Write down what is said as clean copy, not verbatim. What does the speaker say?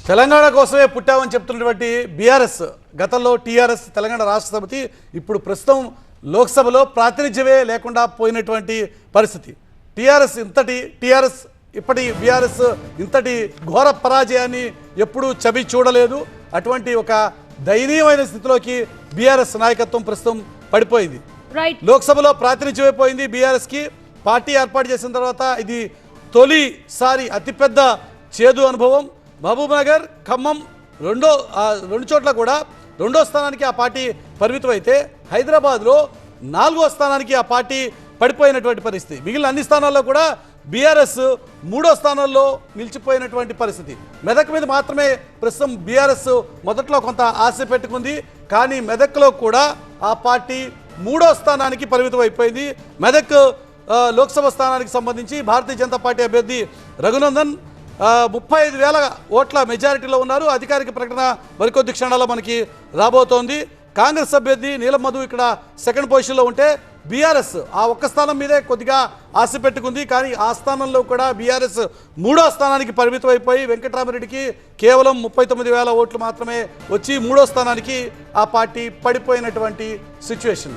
తెలంగాణ కోసమే పుట్టామని చెప్తున్నటువంటి బీఆర్ఎస్ గతంలో టీఆర్ఎస్ తెలంగాణ రాష్ట్ర సమితి ఇప్పుడు ప్రస్తుతం లోక్సభలో ప్రాతినిధ్యమే లేకుండా పోయినటువంటి పరిస్థితి. టీఆర్ఎస్ ఇప్పటి బీఆర్ఎస్ ఇంతటి ఘోర పరాజయాన్ని ఎప్పుడూ చవి చూడలేదు. అటువంటి ఒక దయనీయమైన స్థితిలోకి బీఆర్ఎస్ నాయకత్వం ప్రస్తుతం పడిపోయింది. లోక్సభలో ప్రాతినిధ్యమైపోయింది బీఆర్ఎస్కి. పార్టీ ఏర్పాటు చేసిన తర్వాత ఇది తొలిసారి అతిపెద్ద చేదు అనుభవం. మహబూబ్నగర్, ఖమ్మం రెండు చోట్ల కూడా రెండో స్థానానికి ఆ పార్టీ పరిమితం అయితే హైదరాబాద్లో 4వ స్థానానికి ఆ పార్టీ పడిపోయినటువంటి పరిస్థితి. మిగిలిన అన్ని స్థానాల్లో కూడా బీఆర్ఎస్ 3వ స్థానంలో నిలిచిపోయినటువంటి పరిస్థితి. మెదక్ మీద మాత్రమే ప్రస్తుతం బీఆర్ఎస్ మొదట్లో కొంత ఆశ పెట్టుకుంది. కానీ మెదక్లో కూడా ఆ పార్టీ 3వ స్థానానికి పరిమితం అయిపోయింది. మెదక్ లోక్సభ స్థానానికి సంబంధించి భారతీయ జనతా పార్టీ అభ్యర్థి రఘునందన్ 35,000 ఓట్ల మెజారిటీలో ఉన్నారు. అధికారిక ప్రకటన మరికొద్ది క్షణాల్లో మనకి రాబోతోంది. కాంగ్రెస్ అభ్యర్థి నీలం మధు ఇక్కడ సెకండ్ పొజిషన్లో ఉంటే బీఆర్ఎస్ ఆ ఒక్క స్థానం మీదే కొద్దిగా ఆశ పెట్టుకుంది. కానీ ఆ స్థానంలో కూడా బీఆర్ఎస్ 3వ స్థానానికి పరిమితం అయిపోయి వెంకటరామరెడ్డికి కేవలం 39,000 ఓట్లు మాత్రమే వచ్చి 3వ స్థానానికి ఆ పార్టీ పడిపోయినటువంటి సిచ్యువేషన్.